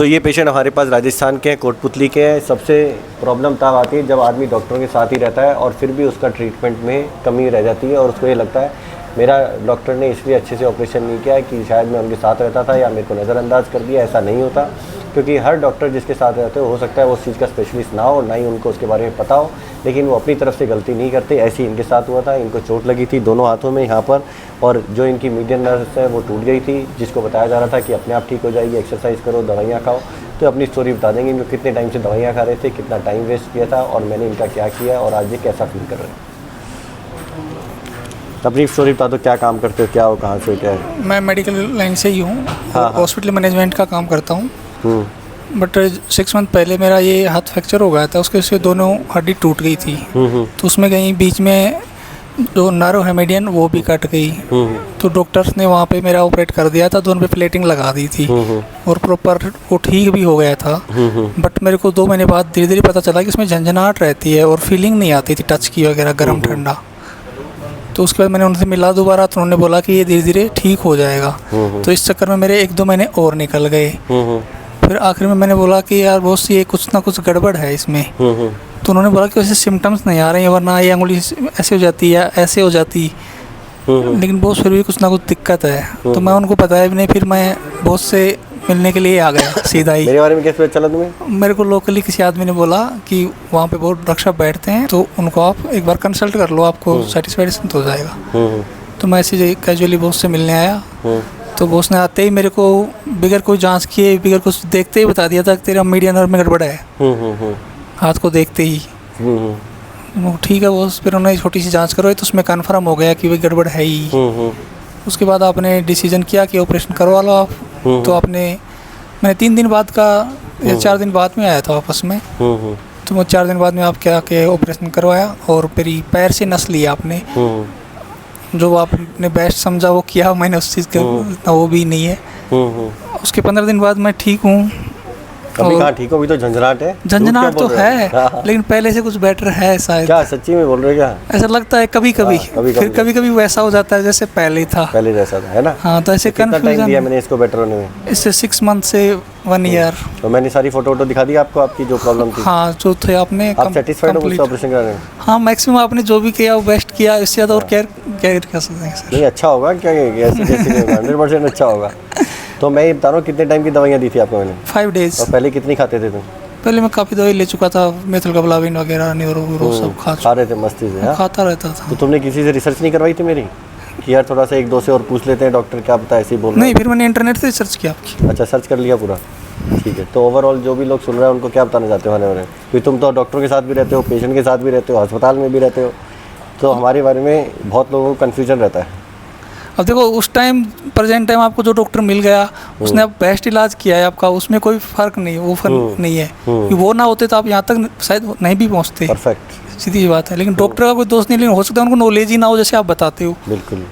तो ये पेशेंट हमारे पास राजस्थान के हैं, कोटपुतली के हैं। सबसे प्रॉब्लम तब आती है जब आदमी डॉक्टरों के साथ ही रहता है और फिर भी उसका ट्रीटमेंट में कमी रह जाती है और उसको ये लगता है मेरा डॉक्टर ने इसलिए अच्छे से ऑपरेशन नहीं किया कि शायद मैं उनके साथ रहता था या मेरे को नज़रअंदाज कर दिया। ऐसा नहीं होता, क्योंकि हर डॉक्टर जिसके साथ रहते हो सकता है वो उस चीज़ का स्पेशलिस्ट ना हो, ना ही उनको उसके बारे में पता हो, लेकिन वो अपनी तरफ से गलती नहीं करते। ऐसे ही इनके साथ हुआ था। इनको चोट लगी थी दोनों हाथों में यहाँ पर, और जो इनकी मीडियन नर्व्स है वो टूट गई थी, जिसको बताया जा रहा था कि अपने आप ठीक हो जाएगी, एक्सरसाइज करो, दवाइयाँ खाओ। तो अपनी स्टोरी बता देंगे इनको कितने टाइम से दवाइयाँ खा रहे थे, कितना टाइम वेस्ट किया था और मैंने इनका क्या किया और आज ये कैसा फील कर रहे हैं। अपनी स्टोरी बता दो, क्या काम करते हो, क्या हो, कहाँ से, क्या है? मैं मेडिकल लाइन से ही हूँ, हॉस्पिटल मैनेजमेंट का काम करता हूँ। बट 6 मंथ पहले मेरा ये हाथ फ्रैक्चर हो गया था, उसके से दोनों हड्डी टूट गई थी। तो उसमें कहीं बीच में जो नर्व है मीडियन वो भी कट गई। तो डॉक्टर्स ने वहाँ पे मेरा ऑपरेट कर दिया था, दोनों पे प्लेटिंग लगा दी थी और प्रॉपर वो ठीक भी हो गया था। बट मेरे को 2 महीने बाद धीरे धीरे पता चला कि इसमें झंझनाहट रहती है और फीलिंग नहीं आती थी टच की वगैरह, गर्म ठंडा। तो उसके बाद मैंने उनसे मिला दोबारा, तो उन्होंने बोला कि ये धीरे धीरे ठीक हो जाएगा। तो इस चक्कर में मेरे 1-2 महीने और निकल गए। फिर आखिर में मैंने बोला कि यार बॉस ये कुछ ना कुछ गड़बड़ है इसमें। तो उन्होंने बोला कि वैसे सिम्टम्स नहीं आ रहे हैं, वरना ये अंगुली ऐसे हो जाती है, ऐसे हो जाती, लेकिन बॉस फिर भी कुछ ना कुछ दिक्कत है। तो मैं उनको बताया भी नहीं, फिर मैं बॉस से मिलने के लिए आ गया सीधा ही। मेरे बारे में कैसे पता चला तुम्हें? मेरे को लोकली किसी आदमी ने बोला कि वहाँ पे बहुत डॉक्टर साहब बैठते हैं, तो उनको आप एक बार कंसल्ट कर लो, आपको सेटिस्फेक्शन तो हो जाएगा। तो मैं ऐसे कैजुअली बॉस से मिलने आया। तो बॉस ने आते ही मेरे को बगैर कोई जांच किए, बगैर कुछ देखते ही बता दिया था कि तेरा मीडियन नर्व में गड़बड़ है, हाथ को देखते ही। ठीक है बॉस, फिर उन्होंने छोटी सी जांच करवाई तो उसमें कन्फर्म हो गया कि भाई गड़बड़ है ही। उसके बाद आपने डिसीजन किया कि ऑपरेशन करवा लो आप। तो मैंने 3 दिन बाद का या 4 दिन बाद में आया था वापस में। तो वो 4 दिन बाद में आप क्या के ऑपरेशन करवाया और मेरी पैर से नस लिया आपने। जो आपने बेस्ट समझा वो किया, मैंने उस चीज़ का वो भी नहीं है। उसके 15 दिन बाद मैं ठीक हूँ। अभी कहाँ ठीक हो? अभी तो झंझनाहट है। झंझनाहट तो है, लेकिन पहले से कुछ बेटर है शायद। क्या सच्ची में बोल रहे हो क्या? ऐसा लगता है कभी कभी, फिर कभी कभी वैसा हो जाता है जैसे पहले था, पहले जैसा था, है ना? हाँ, तो ऐसे कितना टाइम दिया मैंने इसको बेटर होने में? इससे 6 मंथ से 1 ईयर। तो मैंने सारी फोटो दिखा दी आपको, आपकी जो प्रॉब्लम थी? हाँ, जो थे आपने। आप सेटिस्फाइड हो मुझसे ऑपरेशन कराने में? हाँ, मैक्सिमम आपने जो भी किया वो बेस्ट किया, इससे ज़्यादा और केयर कर सकते हैं सर। नहीं, अच्छा होगा क्या? 100% अच्छा होगा। तो मैं ये बता रहा हूँ, कितने टाइम की दवाइयाँ दी थी आपको मैंने? 5 डेज। और पहले कितनी खाते थे तुम? पहले मैं काफ़ी दवाई ले चुका था, मेथिलकबलाविन वगैरह, न्यूरो सब खा रहे थे मस्ती से? खाता रहता था। तो तुमने किसी से रिसर्च नहीं करवाई थी मेरी कि यार थोड़ा सा 1-2 से और पूछ लेते हैं, डॉक्टर क्या पता ऐसे ही बोल रहे हैं? नहीं, फिर मैंने इंटरनेट से सर्च किया आपकी। अच्छा, सर्च कर लिया पूरा? ठीक है। तो ओवरऑल जो भी लोग सुन रहे हैं उनको क्या बताना चाहते हो हमारे बारे में? क्योंकि तुम तो डॉक्टरों के साथ भी रहते हो, पेशेंट के साथ भी रहते हो, अस्पताल में भी रहते हो, तो हमारे बारे में बहुत लोगों को कन्फ्यूजन रहता है। अब देखो, उस टाइम प्रेजेंट टाइम आपको जो डॉक्टर मिल गया उसने अब बेस्ट इलाज किया है आपका, उसमें कोई फ़र्क नहीं, वो फ़र्क नहीं है। कि वो ना होते तो आप यहाँ तक शायद नहीं भी पहुँचते। परफेक्ट, सीधी सी बात है। लेकिन डॉक्टर का कोई दोस्त नहीं, लेकिन हो सकता है उनको नॉलेज ही ना हो जैसे आप बताते हो। बिल्कुल।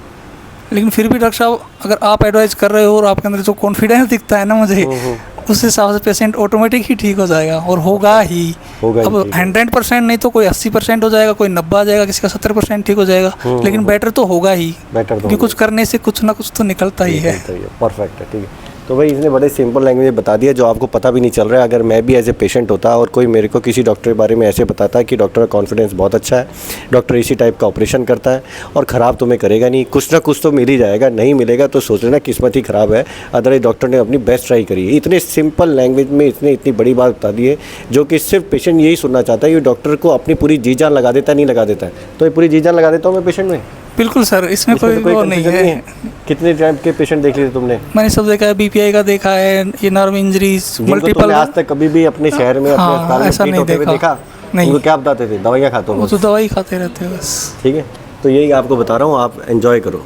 लेकिन फिर भी डॉक्टर साहब अगर आप एडवाइस कर रहे हो और आपके अंदर जो कॉन्फिडेंस दिखता है ना मुझे, उस हिसाब से पेशेंट ऑटोमेटिक ही ठीक हो जाएगा और होगा ही। अब 100% नहीं तो कोई 80% हो जाएगा, कोई 90 आ जाएगा, किसी का 70% ठीक हो जाएगा, लेकिन बेटर तो होगा ही। क्योंकि कुछ करने से कुछ ना कुछ तो निकलता ही है। परफेक्ट है, ठीक है। तो भाई इसने बड़े सिंपल लैंग्वेज में बता दिया जो आपको पता भी नहीं चल रहा है। अगर मैं भी एज ए पेशेंट होता और कोई मेरे को किसी डॉक्टर के बारे में ऐसे बताता कि डॉक्टर का कॉन्फिडेंस बहुत अच्छा है, डॉक्टर इसी टाइप का ऑपरेशन करता है और ख़राब तुम्हें करेगा नहीं, कुछ ना कुछ तो मिल ही जाएगा, नहीं मिलेगा तो सोच लेना किस्मत ही ख़राब है, अदरवाइज डॉक्टर ने अपनी बेस्ट ट्राई करी है। इतने सिंपल लैंग्वेज में इसने इतनी बड़ी बात बता दी है जो कि सिर्फ पेशेंट यही सुनना चाहता है कि डॉक्टर को अपनी पूरी जी जान लगा देता है, नहीं लगा देता है। तो ये पूरी जी जान लगा देता हूँ मैं पेशेंट में। बिल्कुल सर, इसमें कोई वो नहीं है। कितने टाइप के पेशेंट देख लिए तुमने? मैंने सब देखा है, बीपीआई का देखा है, ये नर्व इंजरीज, मल्टीपल। आज तक कभी भी अपने शहर में, अपने अस्पताल में ऐसा नहीं देखा? नहीं। उनको क्या बताते थे? दवाइयाँ खाते हो? वो तो दवाई खाते रहते हैं बस। ठीक है, तो यही आपको बता रहा हूँ, आप एंजॉय करो,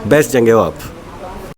बेस्ट जगह हो आप।